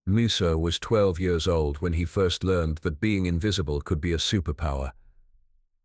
Musa was 12 years old when he first learned that being invisible could be a superpower.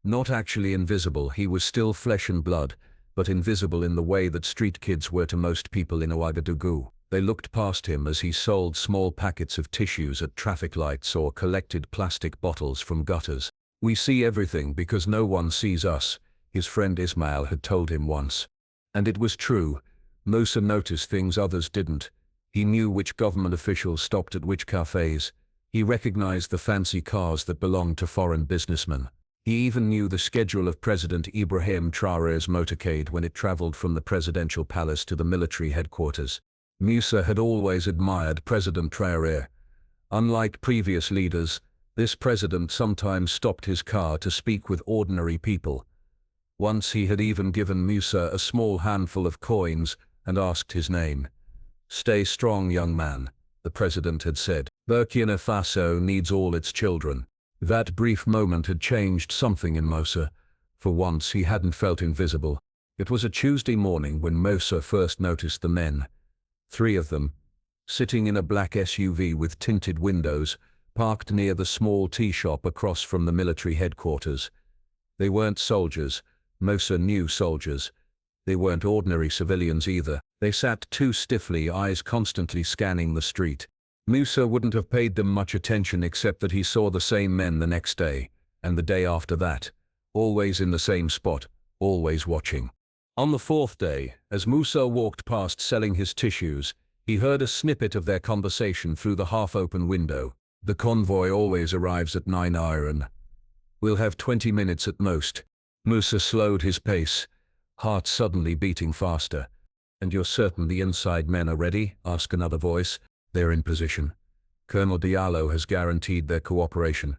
Not actually invisible, he was still flesh and blood, but invisible in the way that street kids were to most people in Ouagadougou. They looked past him as he sold small packets of tissues at traffic lights or collected plastic bottles from gutters. "We see everything because no one sees us," his friend Ismail had told him once. And it was true. Musa noticed things others didn't. He knew which government officials stopped at which cafes. He recognized the fancy cars that belonged to foreign businessmen. He even knew the schedule of President Ibrahim Traoré's motorcade when it traveled from the presidential palace to the military headquarters. Musa had always admired President Traoré. Unlike previous leaders, this president sometimes stopped his car to speak with ordinary people. Once he had even given Musa a small handful of coins and asked his name. "Stay strong, young man," the president had said. "Burkina Faso needs all its children." That brief moment had changed something in Musa. For once he hadn't felt invisible. It was a Tuesday morning when Musa first noticed the men. 3 of them, sitting in a black SUV with tinted windows, parked near the small tea shop across from the military headquarters. They weren't soldiers. Musa knew soldiers. They weren't ordinary civilians either. They sat too stiffly, eyes constantly scanning the street. Musa wouldn't have paid them much attention except that he saw the same men the next day, and the day after that, always in the same spot, always watching. On the 4th day, as Musa walked past selling his tissues, he heard a snippet of their conversation through the half-open window. "The convoy always arrives at 9 iron. We'll have 20 minutes at most." Musa slowed his pace, heart suddenly beating faster. "And you're certain the inside men are ready?" asked another voice. "They're in position. Colonel Diallo has guaranteed their cooperation.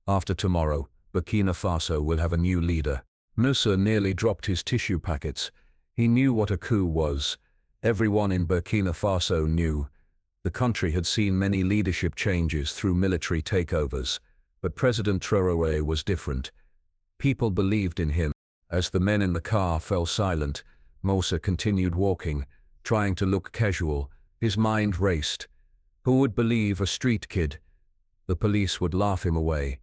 After tomorrow, Burkina Faso will have a new leader." Musa nearly dropped his tissue packets. He knew what a coup was. Everyone in Burkina Faso knew. The country had seen many leadership changes through military takeovers, but President Traoré was different. People believed in him. As the men in the car fell silent, Musa continued walking, trying to look casual. His mind raced. Who would believe a street kid? The police would laugh him away.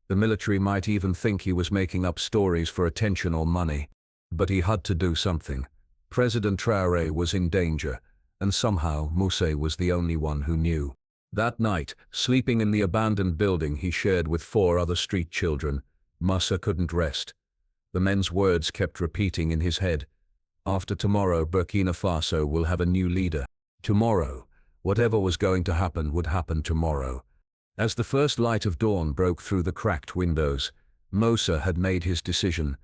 The military might even think he was making up stories for attention or money. But he had to do something. President Traoré was in danger, and somehow Musa was the only one who knew. That night, sleeping in the abandoned building he shared with 4 other street children, Musa couldn't rest. The men's words kept repeating in his head. After tomorrow, Burkina Faso will have a new leader. Tomorrow. Whatever was going to happen would happen tomorrow. As the first light of dawn broke through the cracked windows, Musa had made his decision.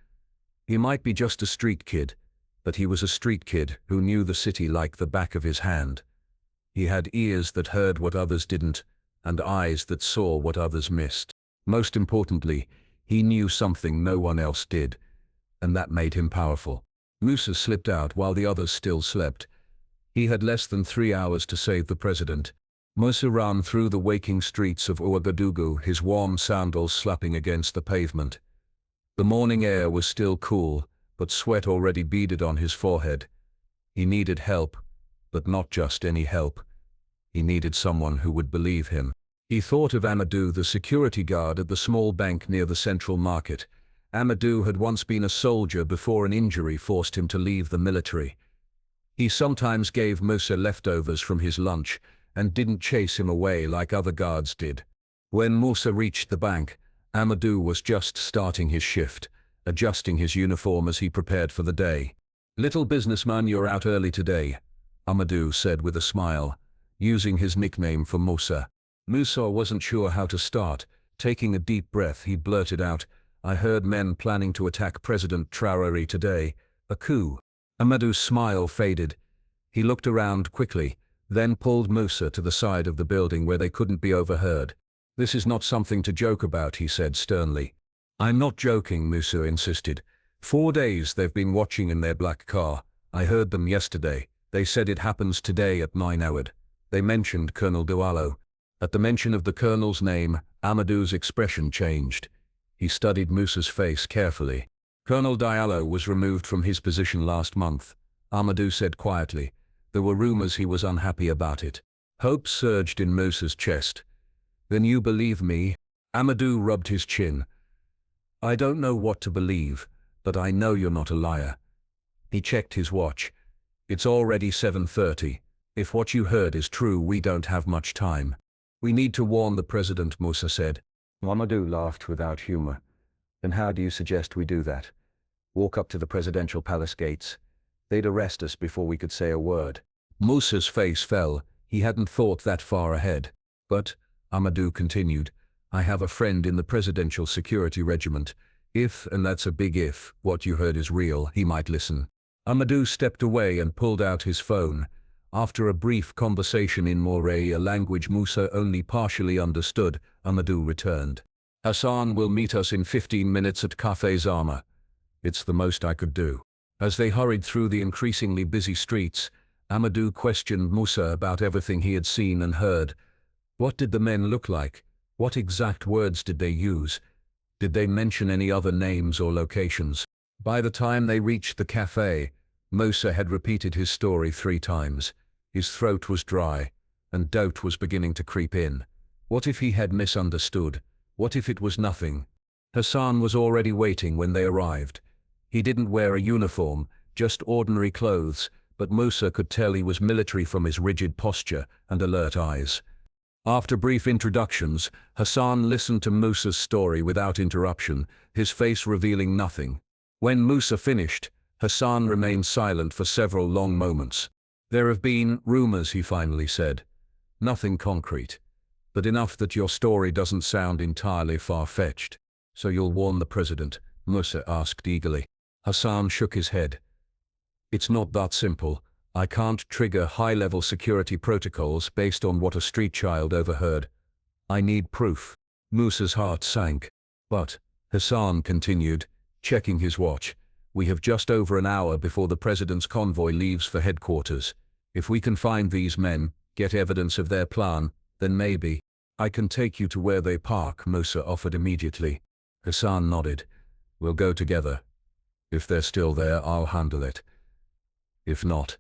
He might be just a street kid, but he was a street kid who knew the city like the back of his hand. He had ears that heard what others didn't, and eyes that saw what others missed. Most importantly, he knew something no one else did, and that made him powerful. Musa slipped out while the others still slept. He had less than 3 hours to save the president. Musa ran through the waking streets of Ouagadougou, his warm sandals slapping against the pavement. The morning air was still cool, but sweat already beaded on his forehead. He needed help, but not just any help. He needed someone who would believe him. He thought of Amadou, the security guard at the small bank near the central market. Amadou had once been a soldier before an injury forced him to leave the military. He sometimes gave Musa leftovers from his lunch and didn't chase him away like other guards did. When Musa reached the bank, Amadou was just starting his shift, adjusting his uniform as he prepared for the day. "Little businessman, you're out early today," Amadou said with a smile, using his nickname for Musa. Musa wasn't sure how to start. Taking a deep breath, he blurted out, "I heard men planning to attack President Traoré today. A coup." Amadou's smile faded. He looked around quickly, then pulled Musa to the side of the building where they couldn't be overheard. "This is not something to joke about," he said sternly. "I'm not joking," Musa insisted. 4 days they've been watching in their black car. I heard them yesterday. They said it happens today at 9 hour. They mentioned Colonel Diallo. At the mention of the colonel's name, Amadou's expression changed. He studied Musa's face carefully. "Colonel Diallo was removed from his position last month," Amadou said quietly. "There were rumors he was unhappy about it. Hope surged in Musa's chest. "Then you believe me?" Amadou rubbed his chin. "I don't know what to believe, but I know you're not a liar." He checked his watch. "It's already 7:30. If what you heard is true, we don't have much time." "We need to warn the president," Musa said. Amadou laughed without humor. "Then how do you suggest we do that? Walk up to the presidential palace gates? They'd arrest us before we could say a word." Musa's face fell. He hadn't thought that far ahead. "But," Amadou continued, "I have a friend in the presidential security regiment. If, and that's a big if, what you heard is real, he might listen." Amadou stepped away and pulled out his phone. After a brief conversation in Moray, a language Musa only partially understood, Amadou returned. "Hassan will meet us in 15 minutes at Café Zama." "It's the most I could do." As they hurried through the increasingly busy streets, Amadou questioned Musa about everything he had seen and heard. What did the men look like? What exact words did they use? Did they mention any other names or locations? By the time they reached the cafe, Musa had repeated his story 3 times. His throat was dry, and doubt was beginning to creep in. What if he had misunderstood? What if it was nothing? Hassan was already waiting when they arrived. He didn't wear a uniform, just ordinary clothes, but Musa could tell he was military from his rigid posture and alert eyes. After brief introductions, Hassan listened to Musa's story without interruption, his face revealing nothing. When Musa finished, Hassan remained silent for several long moments. "There have been rumors," he finally said. "Nothing concrete, but enough that your story doesn't sound entirely far-fetched." "So you'll warn the president?" Musa asked eagerly. Hassan shook his head. "It's not that simple. I can't trigger high-level security protocols based on what a street child overheard. I need proof." Musa's heart sank. "But," Hassan continued, checking his watch, "we have just over an hour before the president's convoy leaves for headquarters. If we can find these men, get evidence of their plan, then maybe." "I can take you to where they park," Musa offered immediately. Hassan nodded. "We'll go together. If they're still there, I'll handle it. If not."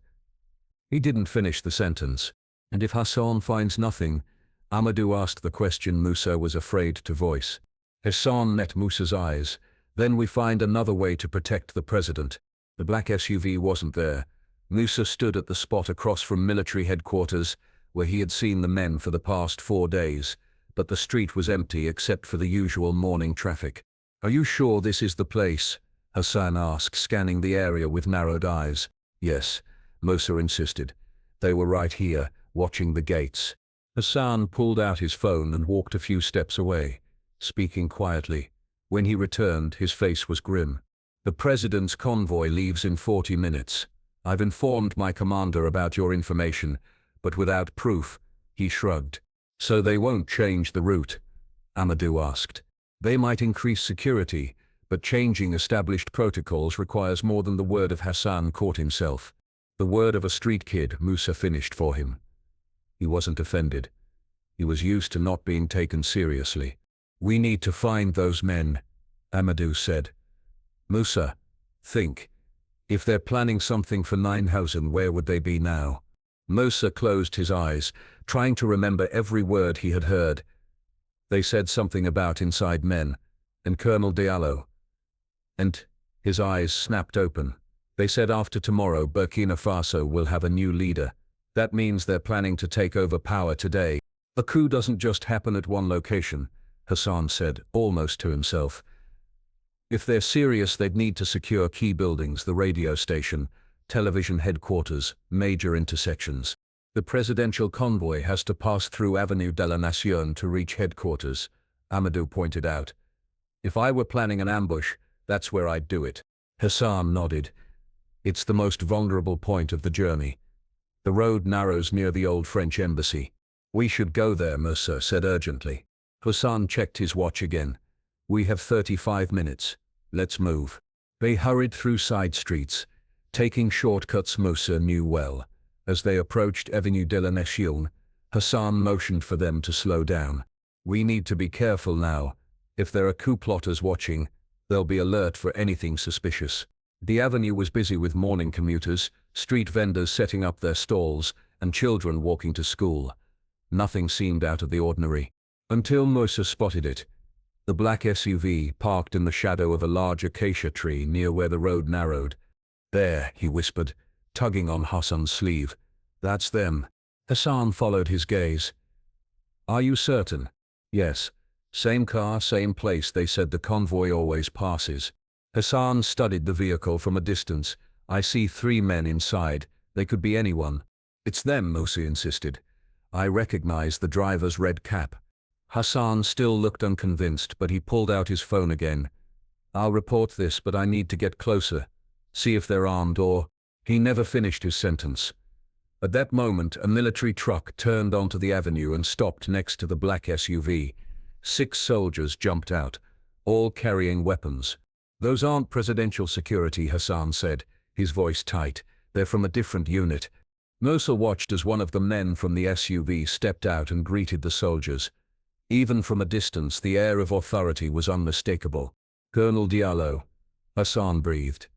He didn't finish the sentence. "And if Hassan finds nothing?" Amadou asked the question Musa was afraid to voice. Hassan met Musa's eyes. "Then we find another way to protect the president." The black SUV wasn't there. Musa stood at the spot across from military headquarters, where he had seen the men for the past 4 days, but the street was empty except for the usual morning traffic. "Are you sure this is the place?" Hassan asked, scanning the area with narrowed eyes. "Yes," Musa insisted. "They were right here, watching the gates." Hassan pulled out his phone and walked a few steps away, speaking quietly. When he returned, his face was grim. "The president's convoy leaves in 40 minutes. I've informed my commander about your information, but without proof." He shrugged. "So they won't change the route?" Amadou asked. "They might increase security, but changing established protocols requires more than the word of Hassan caught himself. "The word of a street kid," Musa finished for him. He wasn't offended. He was used to not being taken seriously. "We need to find those men," Amadou said. "Musa, think. If they're planning something for Ninehausen, where would they be now?" Musa closed his eyes, trying to remember every word he had heard. "They said something about inside men, and Colonel Diallo. And," his eyes snapped open, "they said after tomorrow Burkina Faso will have a new leader. That means they're planning to take over power today." "A coup doesn't just happen at one location," Hassan said, almost to himself. "If they're serious, they'd need to secure key buildings, the radio station, television headquarters, major intersections. The presidential convoy has to pass through Avenue de la Nation to reach headquarters," Amadou pointed out. "If I were planning an ambush, that's where I'd do it." Hassan nodded. "It's the most vulnerable point of the journey. The road narrows near the old French embassy." "We should go there," Musa said urgently. Hassan checked his watch again. "We have 35 minutes. Let's move." They hurried through side streets, taking shortcuts Musa knew well. As they approached Avenue de la Nation, Hassan motioned for them to slow down. "We need to be careful now. If there are coup plotters watching, they'll be alert for anything suspicious." The avenue was busy with morning commuters, street vendors setting up their stalls, and children walking to school. Nothing seemed out of the ordinary. Until Musa spotted it. The black SUV parked in the shadow of a large acacia tree near where the road narrowed. "There," he whispered, tugging on Hassan's sleeve. "That's them." Hassan followed his gaze. "Are you certain?" "Yes. Same car, same place they said the convoy always passes." Hassan studied the vehicle from a distance. "I see 3 men inside. They could be anyone." "It's them," Musa insisted. "I recognize the driver's red cap." Hassan still looked unconvinced, but he pulled out his phone again. "I'll report this, but I need to get closer. See if they're armed or—" He never finished his sentence. At that moment, a military truck turned onto the avenue and stopped next to the black SUV. 6 soldiers jumped out, all carrying weapons. "Those aren't presidential security," Hassan said, his voice tight. "They're from a different unit." Musa watched as one of the men from the SUV stepped out and greeted the soldiers. Even from a distance, the air of authority was unmistakable. "Colonel Diallo," Hassan breathed.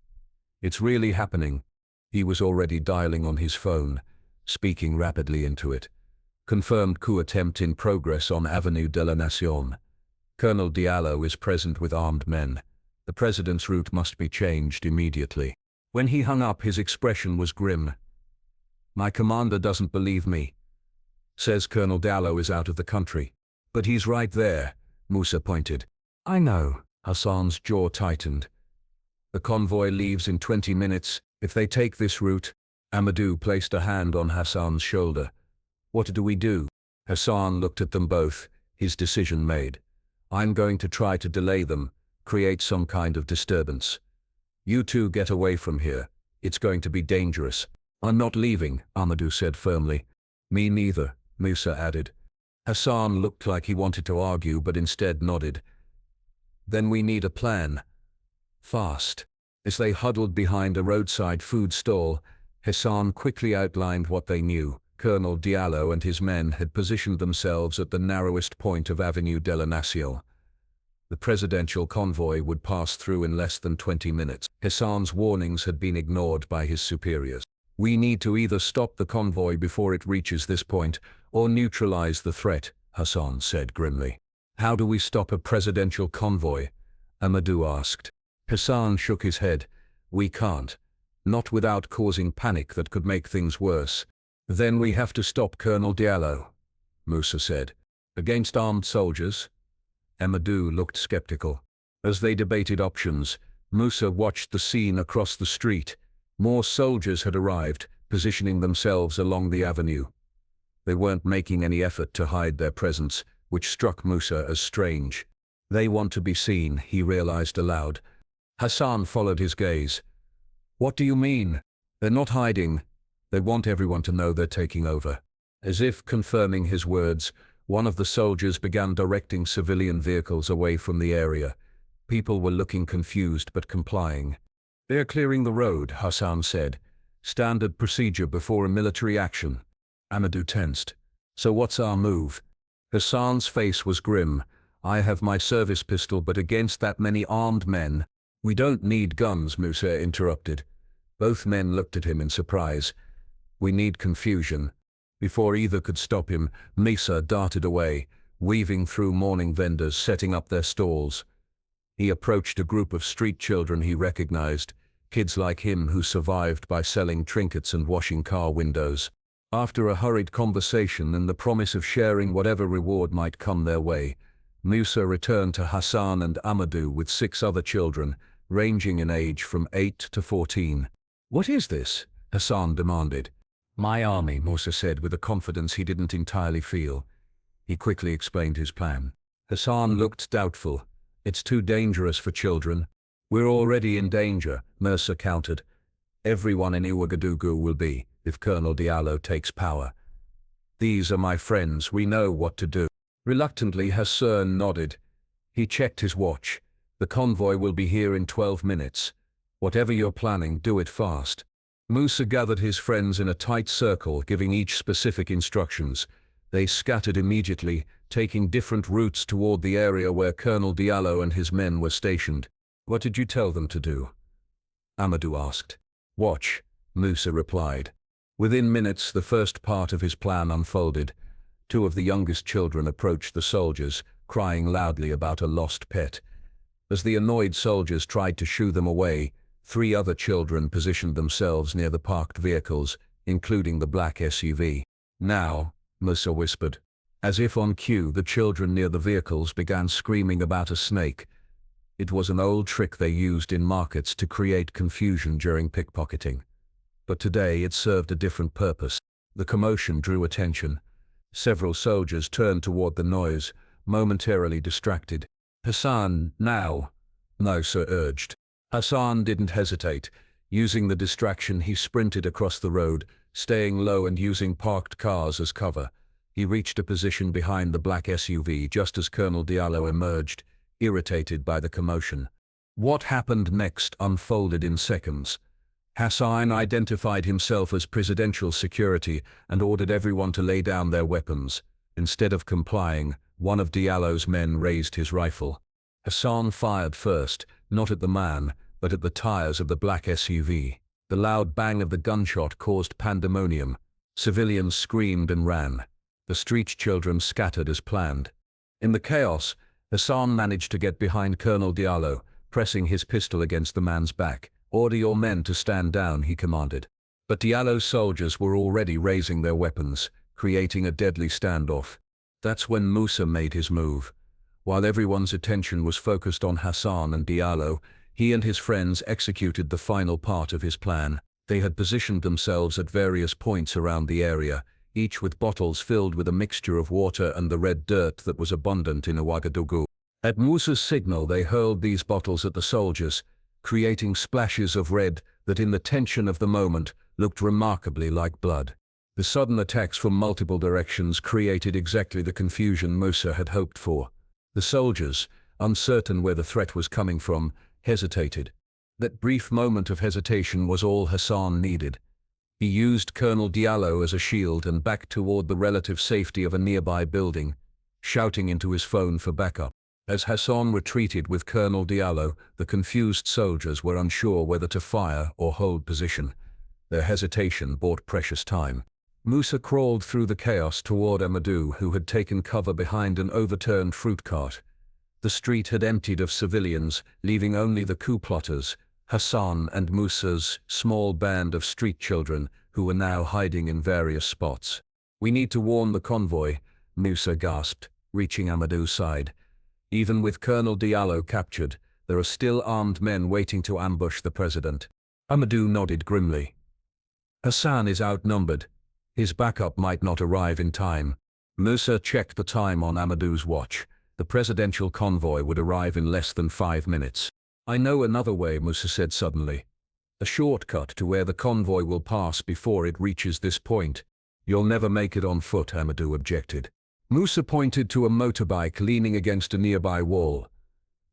"It's really happening." He was already dialing on his phone, speaking rapidly into it. "Confirmed coup attempt in progress on Avenue de la Nation. Colonel Diallo is present with armed men. The president's route must be changed immediately." When he hung up, his expression was grim. "My commander doesn't believe me. Says Colonel Diallo is out of the country." "But he's right there," Musa pointed. "I know." Hassan's jaw tightened. "The convoy leaves in 20 minutes. If they take this route—" Amadou placed a hand on Hassan's shoulder. "What do we do?" Hassan looked at them both, his decision made. "I'm going to try to delay them, create some kind of disturbance. You two get away from here. It's going to be dangerous." "I'm not leaving," Amadou said firmly. "Me neither," Musa added. Hassan looked like he wanted to argue but instead nodded. "Then we need a plan. Fast." As they huddled behind a roadside food stall, Hassan quickly outlined what they knew. Colonel Diallo and his men had positioned themselves at the narrowest point of Avenue de la Nation. The presidential convoy would pass through in less than 20 minutes. Hassan's warnings had been ignored by his superiors. "We need to either stop the convoy before it reaches this point, or neutralize the threat," Hassan said grimly. "How do we stop a presidential convoy?" Amadou asked. Hassan shook his head. "We can't. Not without causing panic that could make things worse." "Then we have to stop Colonel Diallo," Musa said. "Against armed soldiers?" Amadou looked skeptical. As they debated options, Musa watched the scene across the street. More soldiers had arrived, positioning themselves along the avenue. They weren't making any effort to hide their presence, which struck Musa as strange. "They want to be seen," he realized aloud. Hassan followed his gaze. "What do you mean?" "They're not hiding. They want everyone to know they're taking over." As if confirming his words, one of the soldiers began directing civilian vehicles away from the area. People were looking confused but complying. "They're clearing the road," Hassan said. "Standard procedure before a military action." Amadou tensed. "So what's our move?" Hassan's face was grim. "I have my service pistol, but against that many armed men—" "We don't need guns," Musa interrupted. Both men looked at him in surprise. "We need confusion." Before either could stop him, Musa darted away, weaving through morning vendors setting up their stalls. He approached a group of street children he recognized, kids like him who survived by selling trinkets and washing car windows. After a hurried conversation and the promise of sharing whatever reward might come their way, Musa returned to Hassan and Amadou with 6 other children, ranging in age from 8 to 14. "What is this?" Hassan demanded. "My army," Musa said with a confidence he didn't entirely feel. He quickly explained his plan. Hassan looked doubtful. "It's too dangerous for children." "We're already in danger," Musa countered. "Everyone in Ouagadougou will be, if Colonel Diallo takes power. These are my friends, we know what to do." Reluctantly, Hassan nodded. He checked his watch. "The convoy will be here in 12 minutes. Whatever you're planning, do it fast." Musa gathered his friends in a tight circle, giving each specific instructions. They scattered immediately, taking different routes toward the area where Colonel Diallo and his men were stationed. "What did you tell them to do?" Amadou asked. "Watch," Musa replied. Within minutes, the first part of his plan unfolded. Two of the youngest children approached the soldiers, crying loudly about a lost pet. As the annoyed soldiers tried to shoo them away, three other children positioned themselves near the parked vehicles, including the black SUV. "Now," Musa whispered. As if on cue, the children near the vehicles began screaming about a snake. It was an old trick they used in markets to create confusion during pickpocketing. But today it served a different purpose. The commotion drew attention. Several soldiers turned toward the noise, momentarily distracted. "Hassan, now," Musa urged. Hassan didn't hesitate. Using the distraction, he sprinted across the road, staying low and using parked cars as cover. He reached a position behind the black SUV just as Colonel Diallo emerged, irritated by the commotion. What happened next unfolded in seconds. Hassan identified himself as presidential security and ordered everyone to lay down their weapons. Instead of complying, one of Diallo's men raised his rifle. Hassan fired first, not at the man, but at the tires of the black SUV. The loud bang of the gunshot caused pandemonium. Civilians screamed and ran. The street children scattered as planned. In the chaos, Hassan managed to get behind Colonel Diallo, pressing his pistol against the man's back. "Order your men to stand down," he commanded. But Diallo's soldiers were already raising their weapons, creating a deadly standoff. That's when Musa made his move. While everyone's attention was focused on Hassan and Diallo, he and his friends executed the final part of his plan. They had positioned themselves at various points around the area, each with bottles filled with a mixture of water and the red dirt that was abundant in Ouagadougou. At Musa's signal, they hurled these bottles at the soldiers, creating splashes of red that in the tension of the moment looked remarkably like blood. The sudden attacks from multiple directions created exactly the confusion Musa had hoped for. The soldiers, uncertain where the threat was coming from, hesitated. That brief moment of hesitation was all Hassan needed. He used Colonel Diallo as a shield and backed toward the relative safety of a nearby building, shouting into his phone for backup. As Hassan retreated with Colonel Diallo, the confused soldiers were unsure whether to fire or hold position. Their hesitation bought precious time. Musa crawled through the chaos toward Amadou, who had taken cover behind an overturned fruit cart. The street had emptied of civilians, leaving only the coup plotters, Hassan and Musa's small band of street children, who were now hiding in various spots. "We need to warn the convoy," Musa gasped, reaching Amadou's side. "Even with Colonel Diallo captured, there are still armed men waiting to ambush the president." Amadou nodded grimly. "Hassan is outnumbered. His backup might not arrive in time." Musa checked the time on Amadou's watch. The presidential convoy would arrive in less than 5 minutes. "I know another way," Musa said suddenly. "A shortcut to where the convoy will pass before it reaches this point." "You'll never make it on foot," Amadou objected. Musa pointed to a motorbike leaning against a nearby wall.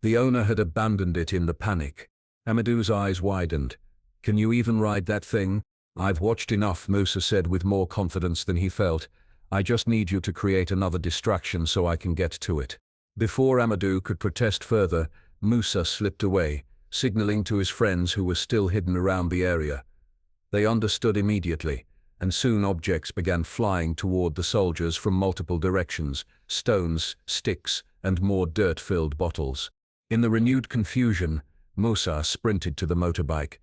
The owner had abandoned it in the panic. Amadou's eyes widened. "Can you even ride that thing?" "I've watched enough," Musa said with more confidence than he felt. "I just need you to create another distraction so I can get to it." Before Amadou could protest further, Musa slipped away, signaling to his friends who were still hidden around the area. They understood immediately, and soon objects began flying toward the soldiers from multiple directions: stones, sticks, and more dirt-filled bottles. In the renewed confusion, Musa sprinted to the motorbike.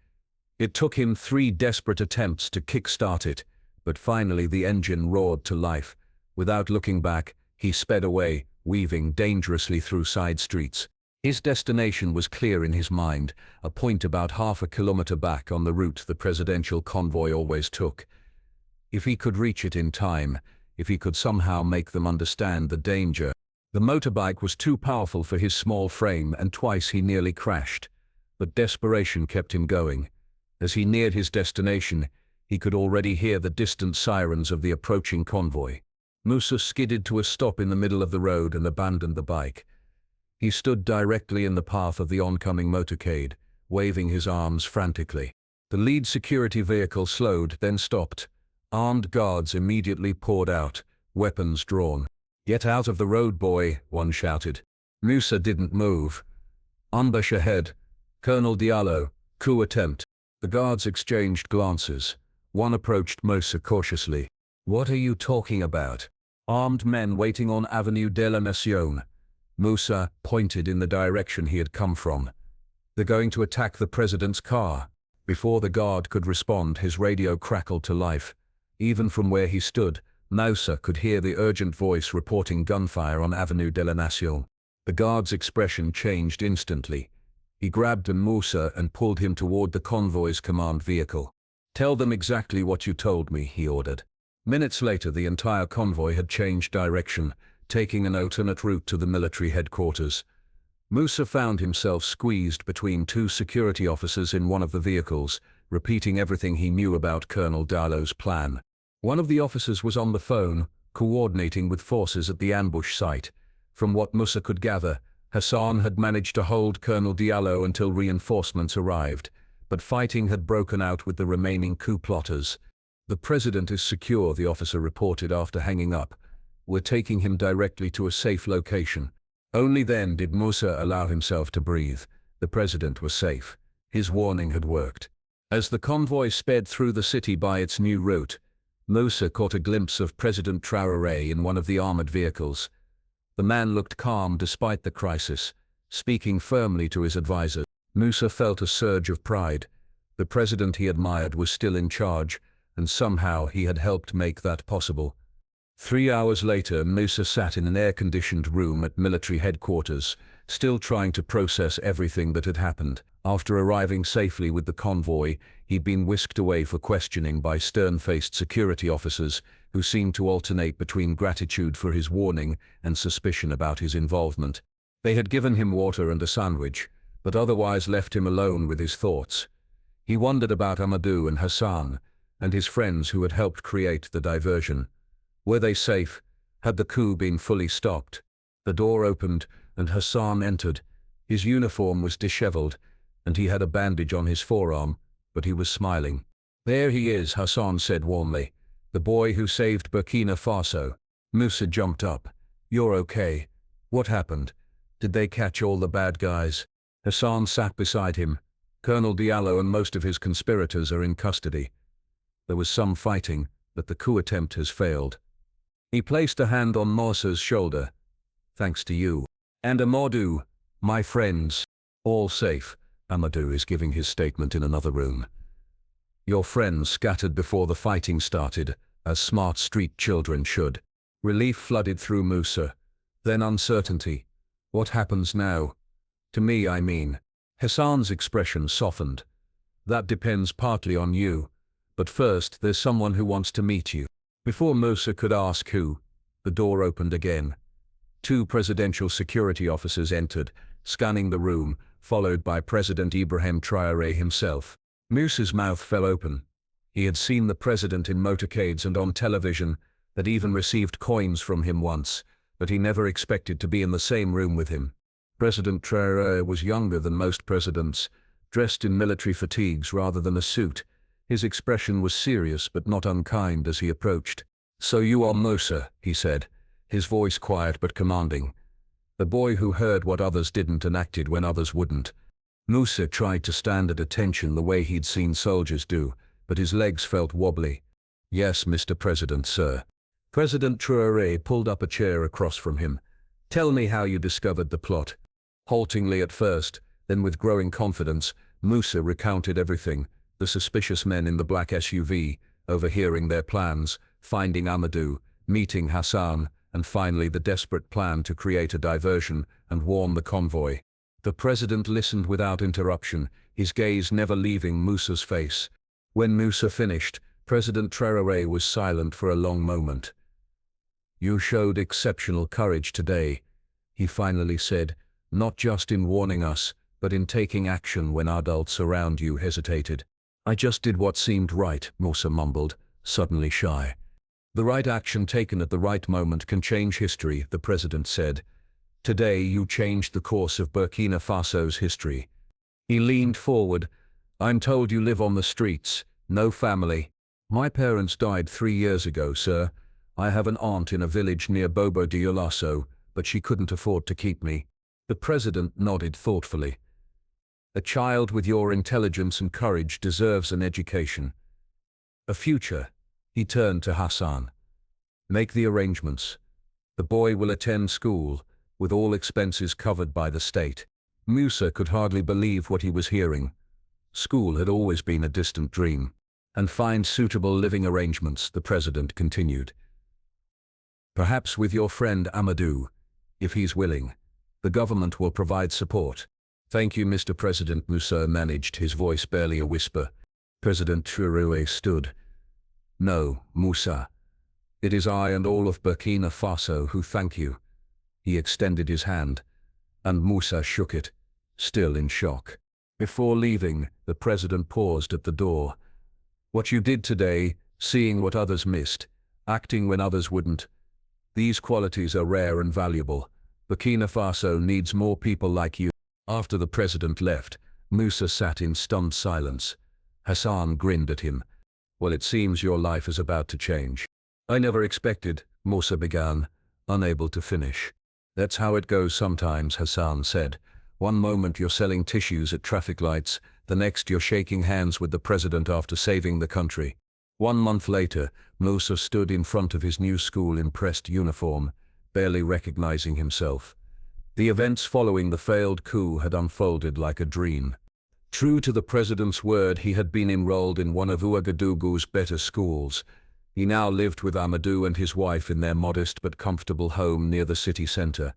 It took him 3 desperate attempts to kick-start it, but finally the engine roared to life. Without looking back, he sped away, weaving dangerously through side streets. His destination was clear in his mind, a point about half a kilometer back on the route the presidential convoy always took. If he could reach it in time, if he could somehow make them understand the danger. The motorbike was too powerful for his small frame, and twice he nearly crashed. But desperation kept him going. As he neared his destination, he could already hear the distant sirens of the approaching convoy. Musa skidded to a stop in the middle of the road and abandoned the bike. He stood directly in the path of the oncoming motorcade, waving his arms frantically. The lead security vehicle slowed, then stopped. Armed guards immediately poured out, weapons drawn. "Get out of the road, boy," one shouted. Musa didn't move. "Ambush ahead. Colonel Diallo, coup attempt." The guards exchanged glances. One approached Musa cautiously. "What are you talking about?" Armed men waiting on Avenue de la Nation. Moussa pointed in the direction he had come from. They're going to attack the president's car. Before the guard could respond, his radio crackled to life. Even from where he stood, Moussa could hear the urgent voice reporting gunfire on Avenue de la Nation. The guard's expression changed instantly. He grabbed Moussa and pulled him toward the convoy's command vehicle. "Tell them exactly what you told me," he ordered. Minutes later, the entire convoy had changed direction, taking an alternate route to the military headquarters. Moussa found himself squeezed between two security officers in one of the vehicles, repeating everything he knew about Colonel Diallo's plan. One of the officers was on the phone, coordinating with forces at the ambush site. From what Moussa could gather, Hassan had managed to hold Colonel Diallo until reinforcements arrived, but fighting had broken out with the remaining coup plotters. "The president is secure," the officer reported after hanging up. "We're taking him directly to a safe location." Only then did Moussa allow himself to breathe. The president was safe. His warning had worked. As the convoy sped through the city by its new route, Moussa caught a glimpse of President Traoré in one of the armored vehicles. The man looked calm despite the crisis, speaking firmly to his advisors. Moussa felt a surge of pride. The president he admired was still in charge, and somehow he had helped make that possible. 3 hours later, Moussa sat in an air-conditioned room at military headquarters, still trying to process everything that had happened. After arriving safely with the convoy, he'd been whisked away for questioning by stern-faced security officers who seemed to alternate between gratitude for his warning and suspicion about his involvement. They had given him water and a sandwich, but otherwise left him alone with his thoughts. He wondered about Amadou and Hassan, and his friends who had helped create the diversion. Were they safe? Had the coup been fully stopped? The door opened, and Hassan entered. His uniform was disheveled, and he had a bandage on his forearm, but he was smiling. "There he is," Hassan said warmly. "The boy who saved Burkina Faso." Moussa jumped up. "You're okay. What happened? Did they catch all the bad guys?" Hassan sat beside him. "Colonel Diallo and most of his conspirators are in custody. There was some fighting, but the coup attempt has failed." He placed a hand on Moussa's shoulder. "Thanks to you. And Amadou, my friends. All safe." Amadou is giving his statement in another room. "Your friends scattered before the fighting started, as smart street children should." Relief flooded through Moussa. Then uncertainty. "What happens now? To me, I mean." Hassan's expression softened. "That depends partly on you. But first, there's someone who wants to meet you." Before Moussa could ask who, the door opened again. 2 presidential security officers entered, scanning the room, followed by President Ibrahim Traoré himself. Moussa's mouth fell open. He had seen the president in motorcades and on television, had even received coins from him once, but he never expected to be in the same room with him. President Traoré was younger than most presidents, dressed in military fatigues rather than a suit. His expression was serious but not unkind as he approached. "So you are Moussa," he said, his voice quiet but commanding. The boy who heard what others didn't and acted when others wouldn't. Moussa tried to stand at attention the way he'd seen soldiers do, but his legs felt wobbly. "Yes, Mr. President, sir." President Traoré pulled up a chair across from him. "Tell me how you discovered the plot." Haltingly at first, then with growing confidence, Moussa recounted everything: the suspicious men in the black SUV, overhearing their plans, finding Amadou, meeting Hassan, and finally the desperate plan to create a diversion and warn the convoy. The president listened without interruption, his gaze never leaving Moussa's face. When Moussa finished, President Traoré was silent for a long moment. "You showed exceptional courage today," he finally said, "not just in warning us, but in taking action when adults around you hesitated." "I just did what seemed right," Moussa mumbled, suddenly shy. "The right action taken at the right moment can change history," the president said. "Today you changed the course of Burkina Faso's history." He leaned forward. "I'm told you live on the streets, no family." "My parents died 3 years ago, sir. I have an aunt in a village near Bobo Dioulasso, but she couldn't afford to keep me." The president nodded thoughtfully. "A child with your intelligence and courage deserves an education. A future." He turned to Hassan. "Make the arrangements. The boy will attend school, with all expenses covered by the state. Musa could hardly believe what he was hearing. School had always been a distant dream. And find suitable living arrangements, the president continued. Perhaps with your friend Amadou, if he's willing. The government will provide support. Thank you, Mr. President, Musa managed, his voice barely a whisper. President Traoré stood. No, Musa. It is I and all of Burkina Faso who thank you. He extended his hand, and Musa shook it, still in shock. Before leaving, the president paused at the door. What you did today, seeing what others missed, acting when others wouldn't, these qualities are rare and valuable. Burkina Faso needs more people like you. After the president left, Musa sat in stunned silence. Hassan grinned at him. Well, it seems your life is about to change. I never expected, Musa began, unable to finish. That's how it goes sometimes, Hassan said. One moment you're selling tissues at traffic lights, the next you're shaking hands with the president after saving the country. 1 month later, Musa stood in front of his new school in pressed uniform, barely recognizing himself. The events following the failed coup had unfolded like a dream. True to the president's word, he had been enrolled in one of Ouagadougou's better schools. He now lived with Amadou and his wife in their modest but comfortable home near the city center.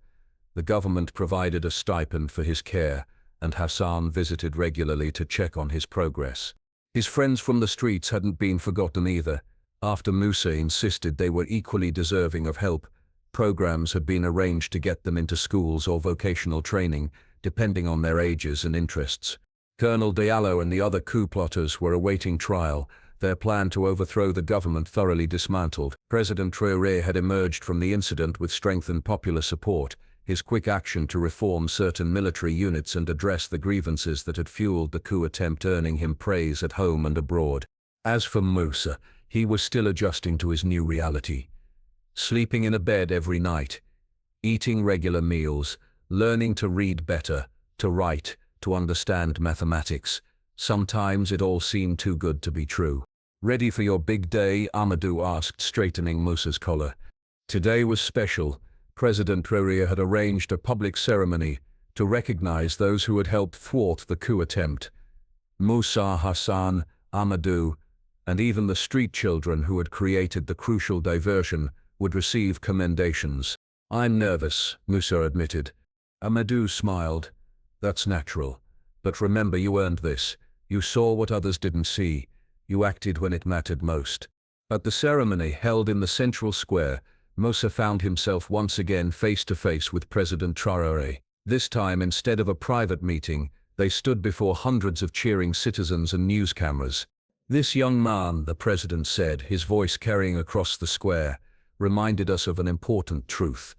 The government provided a stipend for his care, and Hassan visited regularly to check on his progress. His friends from the streets hadn't been forgotten either. After Musa insisted they were equally deserving of help, programs had been arranged to get them into schools or vocational training, depending on their ages and interests. Colonel Diallo and the other coup plotters were awaiting trial, their plan to overthrow the government thoroughly dismantled. President Traoré had emerged from the incident with strengthened popular support, his quick action to reform certain military units and address the grievances that had fueled the coup attempt earning him praise at home and abroad. As for Musa, he was still adjusting to his new reality. Sleeping in a bed every night, eating regular meals, learning to read better, to write, to understand mathematics. Sometimes it all seemed too good to be true. Ready for your big day? Amadou asked, straightening Musa's collar. Today was special. President Traoré had arranged a public ceremony to recognize those who had helped thwart the coup attempt. Musa, Hassan, Amadou, and even the street children who had created the crucial diversion would receive commendations. I'm nervous, Musa admitted. Amadou smiled. That's natural. But remember, you earned this. You saw what others didn't see. You acted when it mattered most. At the ceremony held in the central square, Musa found himself once again face to face with President Traoré. This time, instead of a private meeting, they stood before hundreds of cheering citizens and news cameras. This young man, the president said, his voice carrying across the square, reminded us of an important truth,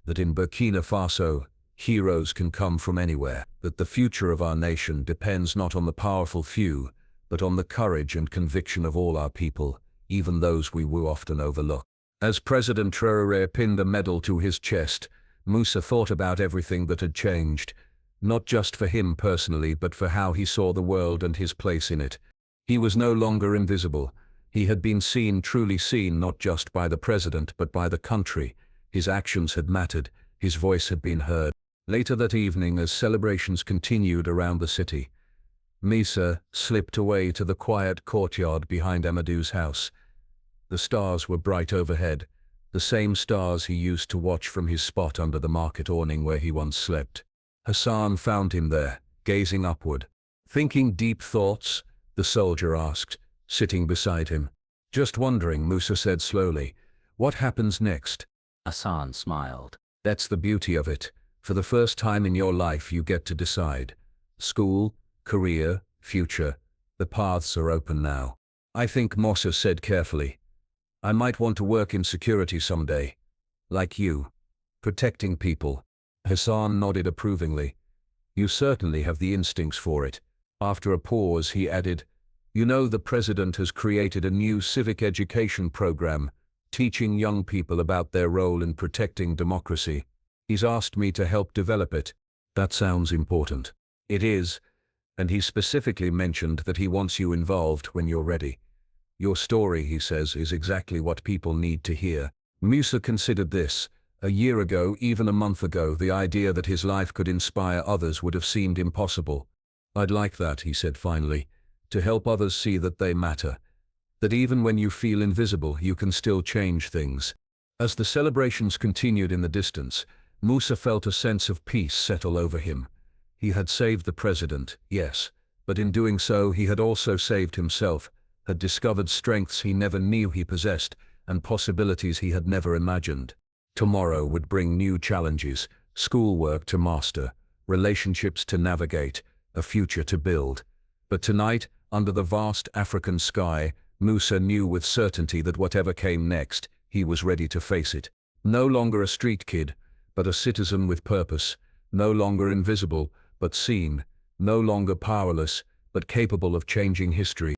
that in Burkina Faso, heroes can come from anywhere, that the future of our nation depends not on the powerful few, but on the courage and conviction of all our people, even those we will often overlook. As President Traoré pinned a medal to his chest, Musa thought about everything that had changed, not just for him personally, but for how he saw the world and his place in it. He was no longer invisible. He had been seen, truly seen, not just by the president, but by the country. His actions had mattered. His voice had been heard. Later that evening, as celebrations continued around the city, Musa slipped away to the quiet courtyard behind Amadou's house. The stars were bright overhead, the same stars he used to watch from his spot under the market awning where he once slept. Hassan found him there, gazing upward. Thinking deep thoughts? The soldier asked, sitting beside him. Just wondering, Musa said slowly. What happens next? Hassan smiled. That's the beauty of it. For the first time in your life you get to decide. School, career, future. The paths are open now. I think, Musa said carefully. I might want to work in security someday. Like you. Protecting people. Hassan nodded approvingly. You certainly have the instincts for it. After a pause, he added, You know, the president has created a new civic education program, teaching young people about their role in protecting democracy. He's asked me to help develop it. That sounds important. It is, and he specifically mentioned that he wants you involved when you're ready. Your story, he says, is exactly what people need to hear. Musa considered this, A year ago, even a month ago, the idea that his life could inspire others would have seemed impossible. "I'd like that," he said finally, "to help others see that they matter. That even when you feel invisible, you can still change things." As the celebrations continued in the distance, Musa felt a sense of peace settle over him. He had saved the president, yes, but in doing so he had also saved himself, had discovered strengths he never knew he possessed, and possibilities he had never imagined. Tomorrow would bring new challenges, schoolwork to master, relationships to navigate, a future to build. But tonight, under the vast African sky, Musa knew with certainty that whatever came next, he was ready to face it. No longer a street kid, but a citizen with purpose. No longer invisible, but seen. No longer powerless, but capable of changing history.